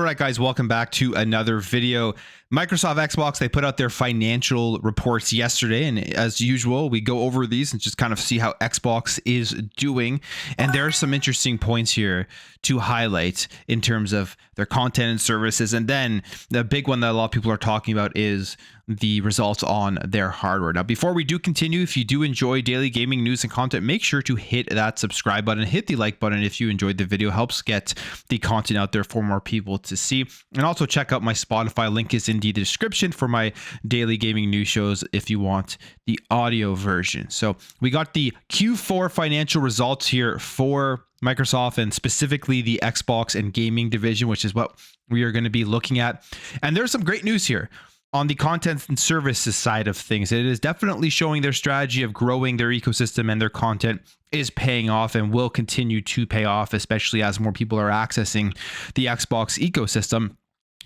right, guys, welcome back to another video. Microsoft Xbox, they put out their financial reports yesterday, and as usual, we go over these and just kind of see how Xbox is doing. And there are some interesting points here to highlight in terms of their content and services. And then the big one that a lot of people are talking about is the results on their hardware. Now, before we do continue, if you do enjoy daily gaming news and content, make sure to hit that subscribe button, hit the like button if you enjoyed the video. Helps get the content out there for more people to see. And also check out my Spotify. Link is in the description for my daily gaming news shows if you want the audio version. So we got the Q4 financial results here for Microsoft, and specifically the Xbox and gaming division, which is what we are going to be looking at. And there's some great news here. On the content and services side of things, it is definitely showing their strategy of growing their ecosystem, and their content is paying off and will continue to pay off, especially as more people are accessing the Xbox ecosystem.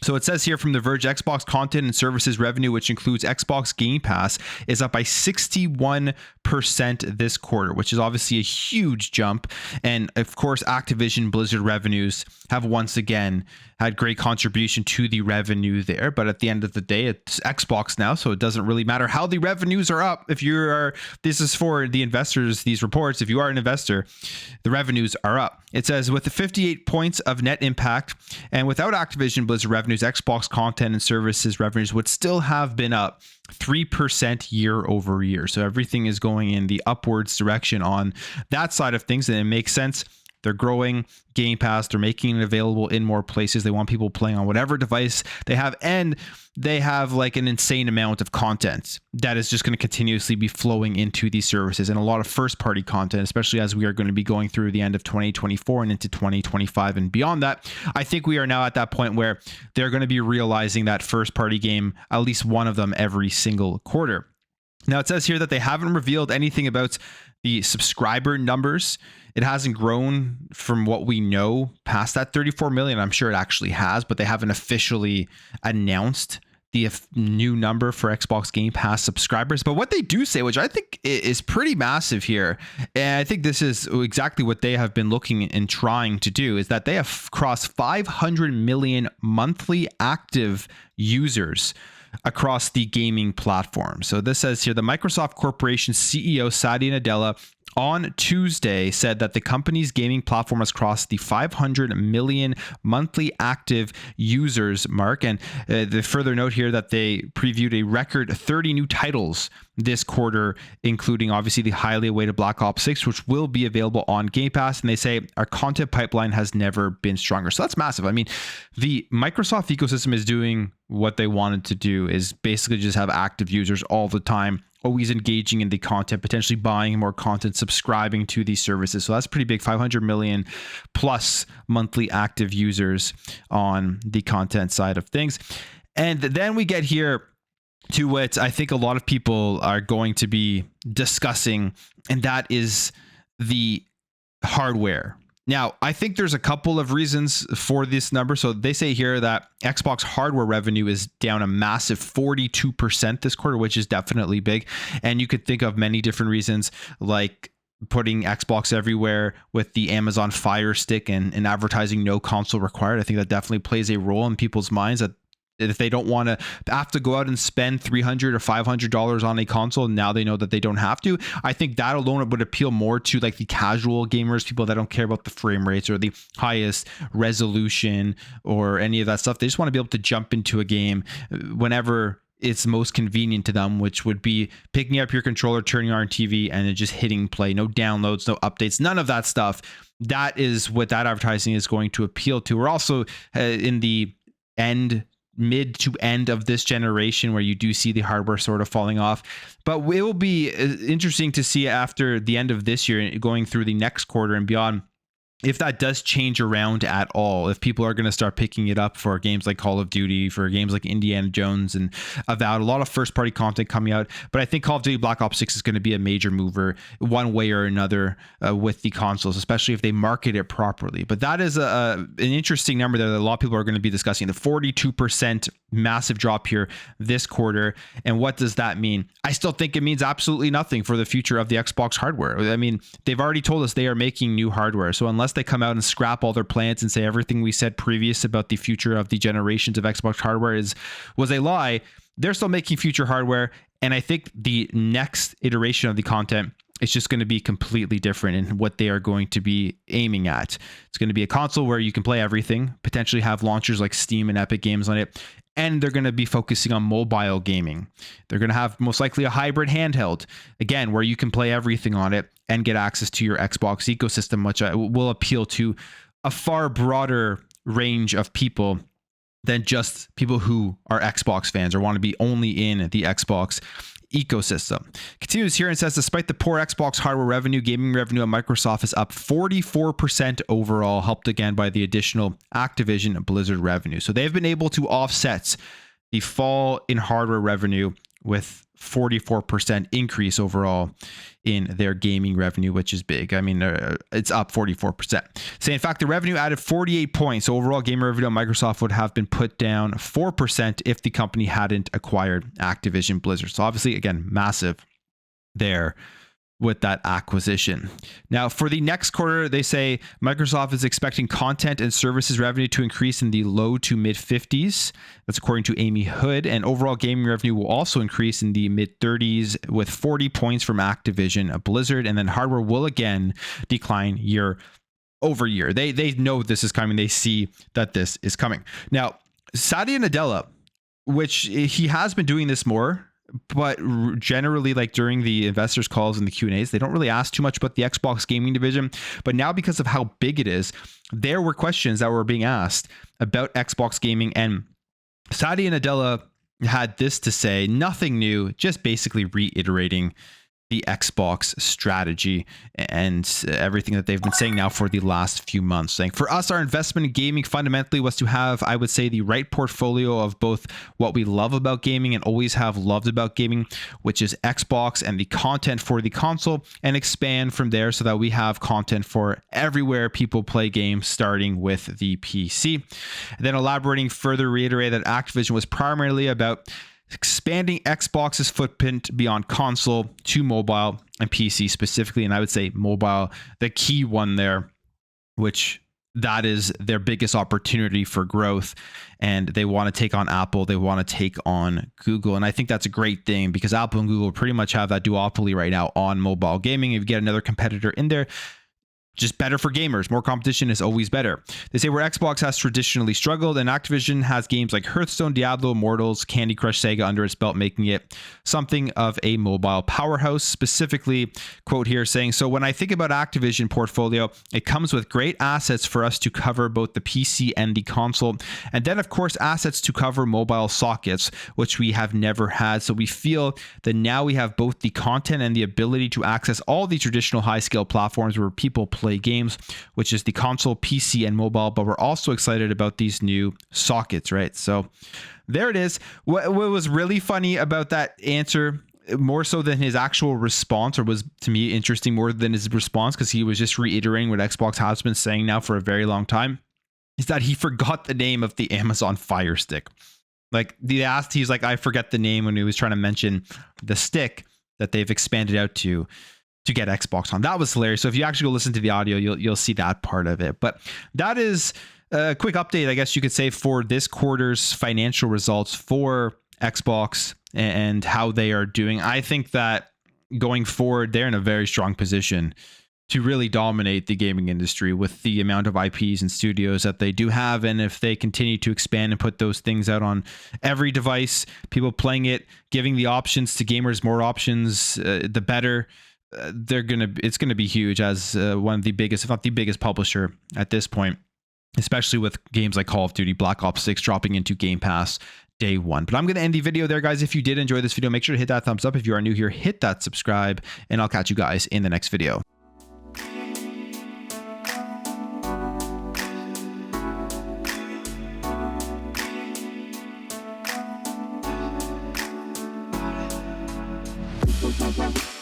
So it says here from The Verge, Xbox content and services revenue, which includes Xbox Game Pass, is up by 61% this quarter, which is obviously a huge jump. And of course, Activision Blizzard revenues have once again had great contribution to the revenue there. But at the end of the day, it's Xbox now, so it doesn't really matter how the revenues are up. If you are, this is for the investors, these reports, if you are an investor, the revenues are up. It says with the 58 points of net impact and without Activision Blizzard revenues, Xbox content and services revenues would still have been up 3% year over year. So everything is going in the upwards direction on that side of things, and it makes sense. They're growing Game Pass. They're making it available in more places. They want people playing on whatever device they have. And they have like an insane amount of content that is just going to continuously be flowing into these services, and a lot of first party content, especially as we are going to be going through the end of 2024 and into 2025 and beyond that. I think we are now at that point where they're going to be realizing that first party game, at least one of them every single quarter. Now, it says here that they haven't revealed anything about the subscriber numbers. It hasn't grown from what we know past that 34 million. I'm sure it actually has, but they haven't officially announced the new number for Xbox Game Pass subscribers. But what they do say, which I think is pretty massive here, and I think this is exactly what they have been looking and trying to do, is that they have crossed 500 million monthly active users across the gaming platform. So this says here, the Microsoft Corporation CEO Satya Nadella on Tuesday said that the company's gaming platform has crossed the 500 million monthly active users mark. And the further note here that they previewed a record 30 new titles this quarter, including obviously the highly awaited Black Ops 6, which will be available on Game Pass. And they say our content pipeline has never been stronger. So that's massive. I mean, the Microsoft ecosystem is doing what they wanted to do, is basically just have active users all the time, always engaging in the content, potentially buying more content, subscribing to these services. So that's pretty big, 500 million plus monthly active users on the content side of things. And then we get here to what I think a lot of people are going to be discussing, and that is the hardware. Now, I think there's a couple of reasons for this number. So they say here that Xbox hardware revenue is down a massive 42% this quarter, which is definitely big. And you could think of many different reasons, like putting Xbox everywhere with the Amazon Fire Stick and advertising no console required. I think that definitely plays a role in people's minds, that if they don't want to have to go out and spend $300 or $500 on a console, now they know that they don't have to. I think that alone would appeal more to like the casual gamers, people that don't care about the frame rates or the highest resolution or any of that stuff. They just want to be able to jump into a game whenever it's most convenient to them, which would be picking up your controller, turning on TV, and then just hitting play. No downloads, no updates, none of that stuff. That is what that advertising is going to appeal to. We're also in the mid to end of this generation where you do see the hardware sort of falling off. But it will be interesting to see after the end of this year, going through the next quarter and beyond, if that does change around at all, if people are going to start picking it up for games like Call of Duty, for games like Indiana Jones and Avowed, a lot of first party content coming out. But I think Call of Duty Black Ops 6 is going to be a major mover one way or another with the consoles, especially if they market it properly. But that is an interesting number that a lot of people are going to be discussing, the 42% massive drop here this quarter. And what does that mean? I still think it means absolutely nothing for the future of the Xbox hardware. I mean, they've already told us they are making new hardware. So unless unless they come out and scrap all their plans and say everything we said previous about the future of the generations of Xbox hardware was a lie, they're still making future hardware. And I think the next iteration of the content is just going to be completely different in what they are going to be aiming at. It's going to be a console where you can play everything, potentially have launchers like Steam and Epic Games on it, and they're going to be focusing on mobile gaming. They're going to have most likely a hybrid handheld, again, where you can play everything on it and get access to your Xbox ecosystem, which will appeal to a far broader range of people than just people who are Xbox fans or want to be only in the Xbox ecosystem. Continues here and says, despite the poor Xbox hardware revenue, gaming revenue at Microsoft is up 44% overall, helped again by the additional Activision and Blizzard revenue. So they've been able to offset the fall in hardware revenue with 44% increase overall in their gaming revenue, which is big. I mean, it's up 44%. Say, in fact, the revenue added 48 points. So overall gaming revenue on Microsoft would have been put down 4% if the company hadn't acquired Activision Blizzard. So obviously, again, massive there with that acquisition. Now, for the next quarter, they say Microsoft is expecting content and services revenue to increase in the low to mid 50s. That's according to Amy Hood. And overall gaming revenue will also increase in the mid 30s with 40 points from Activision Blizzard. And then hardware will again decline year over year. They know this is coming. They see that this is coming. Now, Satya Nadella, which he has been doing this more, but generally, like during the investors calls and the Q&As, they don't really ask too much about the Xbox gaming division. But now, because of how big it is, there were questions that were being asked about Xbox gaming, and Satya Nadella had this to say, nothing new, just basically reiterating the Xbox strategy and everything that they've been saying now for the last few months. Saying, for us, our investment in gaming fundamentally was to have, I would say, the right portfolio of both what we love about gaming and always have loved about gaming, which is Xbox, and the content for the console, and expand from there so that we have content for everywhere people play games, starting with the PC. And then elaborating further, reiterate that Activision was primarily about expanding Xbox's footprint beyond console to mobile and PC specifically. And I would say mobile, the key one there, which that is their biggest opportunity for growth. And they want to take on Apple. They want to take on Google. And I think that's a great thing because Apple and Google pretty much have that duopoly right now on mobile gaming. If you get another competitor in there, just better for gamers. More competition is always better. They say where Xbox has traditionally struggled, and Activision has games like Hearthstone, Diablo, Immortals, Candy Crush Saga under its belt, making it something of a mobile powerhouse. Specifically, quote here saying, so when I think about Activision portfolio, it comes with great assets for us to cover both the PC and the console. And then, of course, assets to cover mobile sockets, which we have never had. So we feel that now we have both the content and the ability to access all the traditional high-scale platforms where people play games, which is the console, PC, and mobile. But we're also excited about these new sockets, right? So there it is. What was really funny about that answer, more so than his actual response, or was to me interesting more than his response, because he was just reiterating what Xbox has been saying now for a very long time, is that he forgot the name of the Amazon Fire Stick. Like they asked, he's like, I forget the name when he was trying to mention the stick that they've expanded out to get Xbox on. That was hilarious. So if you actually go listen to the audio, you'll see that part of it. But that is a quick update, I guess you could say, for this quarter's financial results for Xbox and how they are doing. I think that going forward, they're in a very strong position to really dominate the gaming industry with the amount of IPs and studios that they do have. And if they continue to expand and put those things out on every device, people playing it, giving the options to gamers, more options, the better. It's gonna be huge as one of the biggest, if not the biggest publisher at this point, especially with games like Call of Duty, Black Ops 6 dropping into Game Pass day one. But I'm going to end the video there, guys. If you did enjoy this video, make sure to hit that thumbs up. If you are new here, hit that subscribe, and I'll catch you guys in the next video. Bye.